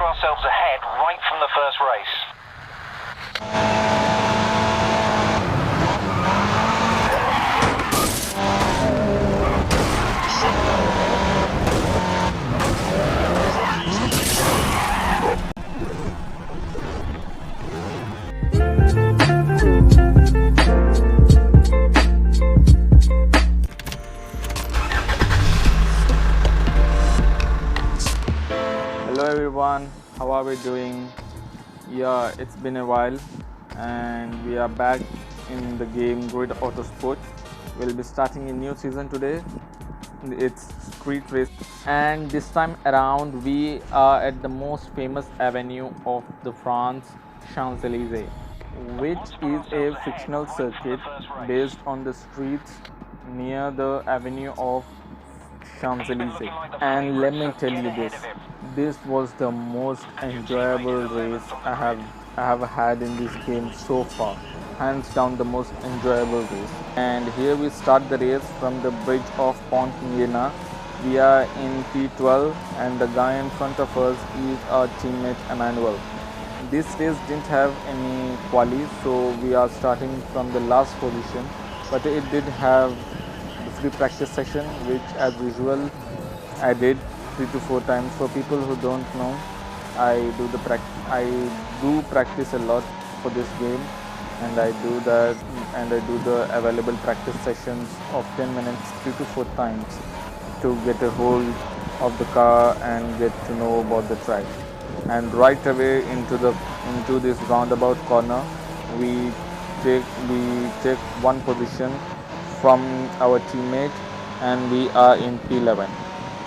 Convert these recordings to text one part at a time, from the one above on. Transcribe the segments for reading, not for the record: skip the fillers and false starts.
ourselves ahead right from the first race. Hello everyone, how are we doing? Yeah, it's been a while and we are back in the game GRID Autosport. We'll be starting a new season today. It's street race, and this time around we are at the most famous avenue of the France, Champs-Élysées, which is a fictional circuit based on the streets near the avenue of Champs-Élysées. And let me tell you this was the most enjoyable race I have had in this game so far. Hands down the most enjoyable race. And here we start the race from the bridge of Pont Miena. We are in P12 and the guy in front of us is our teammate Emmanuel. This race didn't have any quali, so we are starting from the last position, but it did have the free practice session, which as usual I did 3 to 4 times. For people who don't know, I do practice a lot for this game, and I do the available practice sessions of 10 minutes 3 to 4 times to get a hold of the car and get to know about the track. And right away into this roundabout corner, we take one position from our teammate, and we are in P11.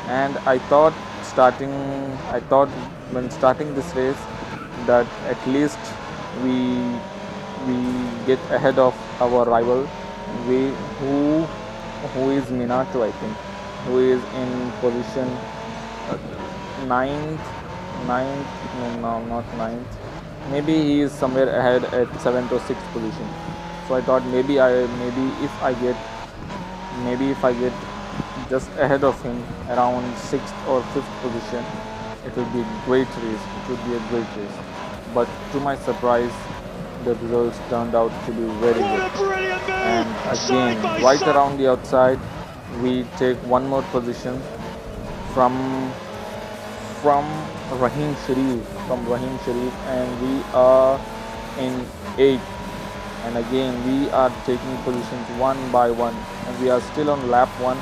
And I thought when starting this race that at least we get ahead of our rival, who is Minato, I think, who is in position 9th, no, not 9th, maybe he is somewhere ahead at 7th or 6th position. So I thought maybe if I get just ahead of him around 6th or 5th position, it would be a great race. But to my surprise, the results turned out to be very good. And again, right around the outside, we take one more position from Rahim Sharif, and we are in 8th. And again, we are taking positions one by one, and we are still on lap 1.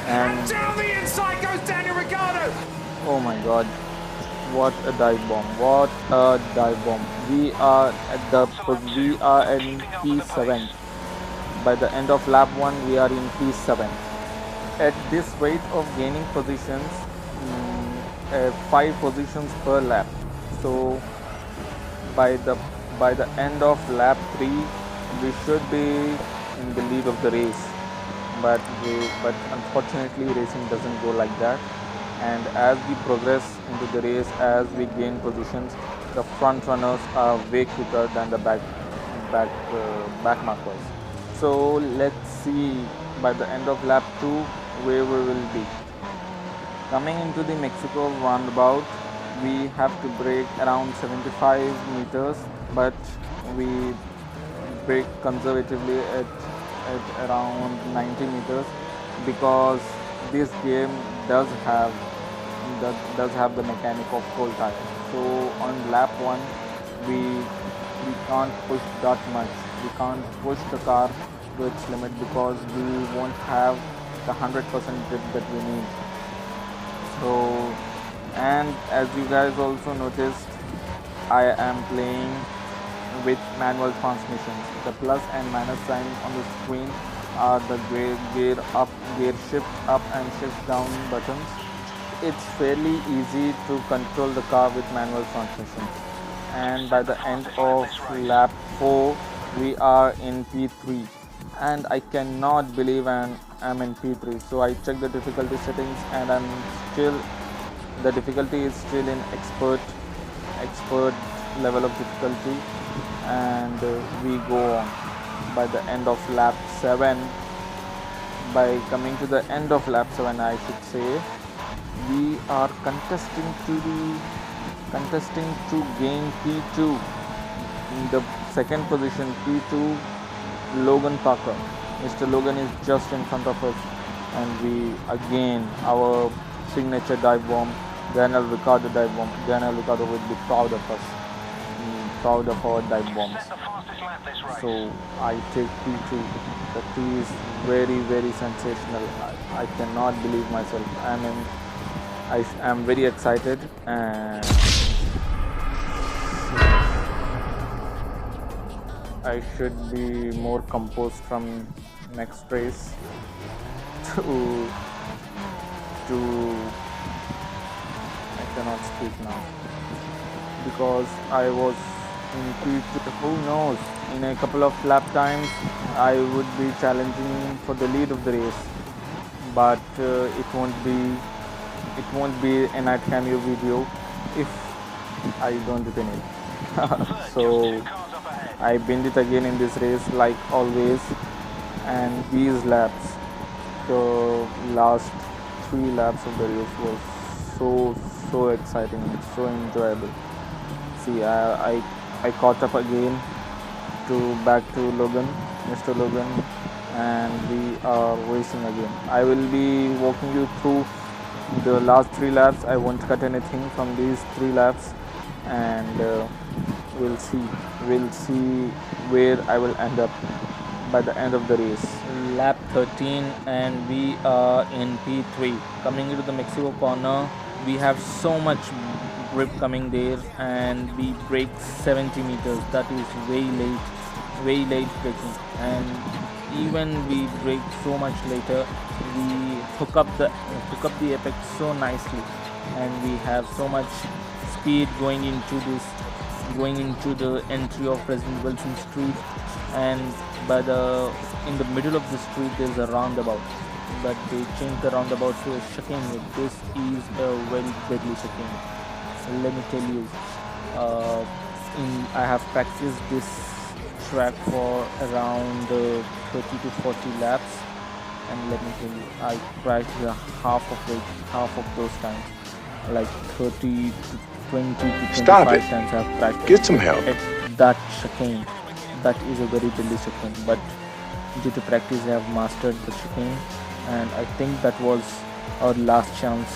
And down the inside goes Daniel Riccardo. Oh my God! What a dive bomb! We are in P7. By the end of lap 1, we are in P7. At this rate of gaining positions, 5 positions per lap. So by the end of lap 3, we should be in the lead of the race. But unfortunately, racing doesn't go like that. And as we progress into the race, as we gain positions, the front runners are way quicker than the back markers. So let's see by the end of lap 2 where we will be. Coming into the Mexico roundabout, we have to brake around 75 meters, but we brake conservatively at around 90 meters, because this game does have the mechanic of cold tire. So on lap 1, we can't push that much. We can't push the car to its limit, because we won't have the 100% grip that we need. So, and as you guys also noticed, I am playing with manual transmissions. The plus and minus sign on the screen are the gear up, gear shift up and shift down buttons. It's fairly easy to control the car with manual transmission. And by the end of lap 4, we are in P3, and I cannot believe I'm in P3. So I checked the difficulty settings, and the difficulty is still in expert level of difficulty, and we go on. By the end of lap 7, by coming to the end of lap 7, I should say, we are contesting to contesting to gain P2. In the second position, P2, Logan Parker. Mr. Logan is just in front of us, and we again our signature dive bomb, Riccardo dive bomb. Riccardo will be proud of us, proud of our dive bombs. So I take P2. The P is very, very sensational. I cannot believe myself. I am very excited, and I should be more composed from next race to I cannot speak now, because I was in P2. Who knows, in a couple of lap times I would be challenging for the lead of the race, but it won't be a night cameo video if I don't win it. So I binned it again in this race, like always. And these laps, the last 3 laps of the race was so exciting and so enjoyable. See, I caught up again back to Logan, Mr. Logan, and we are racing again. I will be walking you through the last 3 laps. I won't cut anything from these 3 laps, and we'll see where I will end up by the end of the race. Lap 13, and we are in P3. Coming into the Mexico corner, we have so much grip coming there, and we break 70 meters. That is way late braking, and even we brake so much later, we hook up the apex so nicely, and we have so much speed going into the entry of President Wilson Street, and in the middle of the street there's a roundabout, but they changed the roundabout to a chicane. This is a very deadly chicane. Let me tell you, I have practiced this track for around 30 to 40 laps, and let me tell you, I crashed half of those times, like 30 to 20 to 25 times I have crashed. Get some help. At that chicane. That is a very deadly chicane, but due to practice I have mastered the chicane, and I think that was our last chance,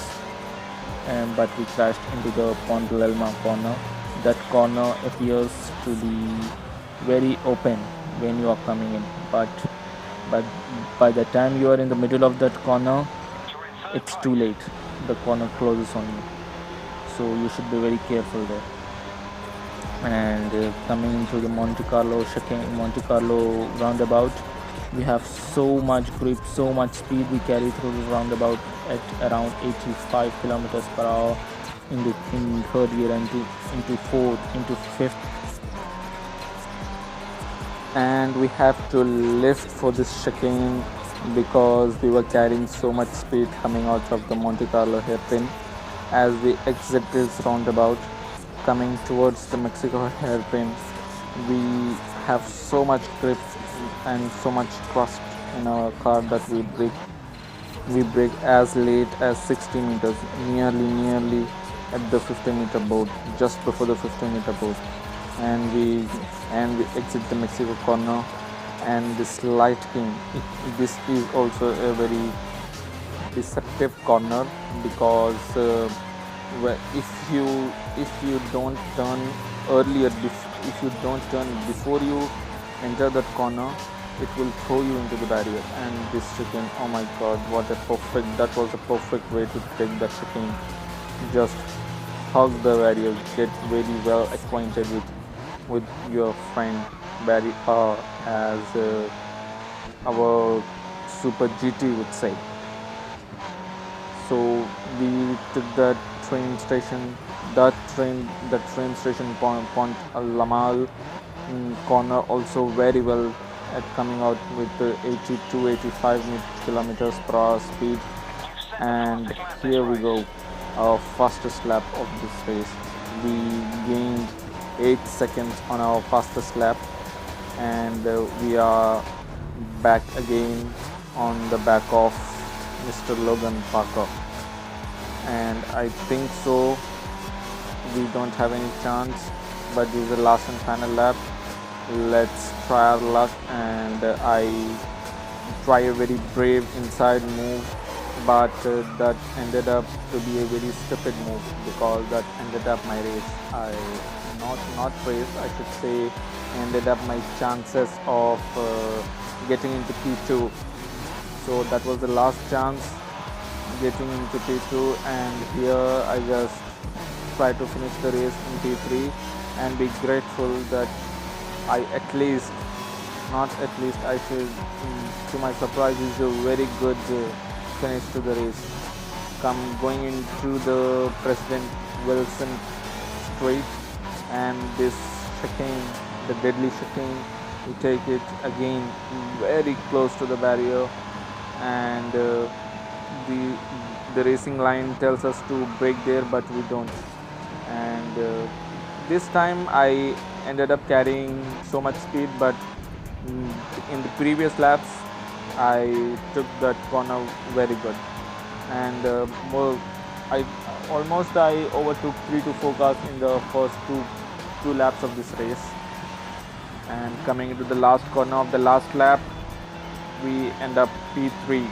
but we crashed into the Pont de l'Alma corner. That corner appears to be very open when you are coming in, but by the time you are in the middle of that corner, it's too late. The corner closes on you, so you should be very careful there. And coming into the Monte Carlo roundabout, we have so much grip, so much speed we carry through the roundabout at around 85 kilometers per hour in third gear, into fourth, into fifth, and we have to lift for this chicane because we were carrying so much speed coming out of the Monte Carlo hairpin. As we exit this roundabout, coming towards the Mexico hairpin, we have so much grip and so much trust in our car that we brake as late as 60 meters, nearly at the 50-meter board, just before the 50-meter board, and we exit the Mexico corner, and this light came. This is also a very deceptive corner, because if you don't turn earlier, if you don't turn before you enter that corner, it will throw you into the barrier. And this chicane, oh my god, that was a perfect way to take that chicane. Just hug the barrier, get very well acquainted with your friend Barry, as our Super GT would say. So we took that train station Pont Lamal corner also very well, at coming out with 80-85 kilometers per hour speed. And here we go, our fastest lap of this race. We gained 8 seconds on our fastest lap, and we are back again on the back of Mr. Logan Parker. And I think so we don't have any chance, but this is the last and final lap. Let's try our luck, and I try a very brave inside move, but that ended up to be a very stupid move because that ended up my race. I not race, I should say, ended up my chances of getting into P2. So that was the last chance getting into P2, and here I just try to finish the race in P3 and be grateful that I I should, to my surprise, is a very good finish to the race. Going into the President Wilson straight, and this chicane, the deadly chicane, we take it again very close to the barrier, and the racing line tells us to brake there, but we don't. And this time I ended up carrying so much speed, but in the previous laps I took that corner very good, and I overtook 3 to 4 cars in the first two laps of this race. And coming into the last corner of the last lap, we end up P3.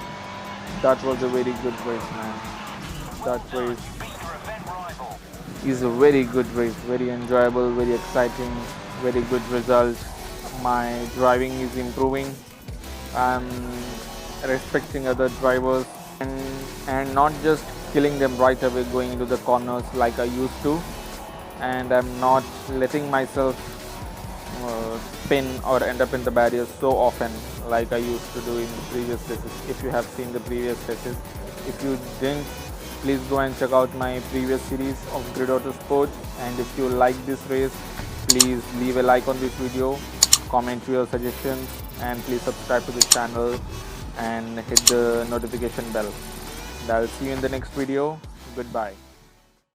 That was a very good race, man. That race is a very good race, very enjoyable, very exciting, very good result. My driving is improving. I'm respecting other drivers and not just killing them right away going into the corners like I used to, and I'm not letting myself spin or end up in the barriers so often like I used to do in the previous races. If you have seen the previous races, if you didn't, please go and check out my previous series of GRID Autosport. And if you like this race, please leave a like on this video, comment your suggestions, and please subscribe to this channel and hit the notification bell. And I'll see you in the next video. Goodbye.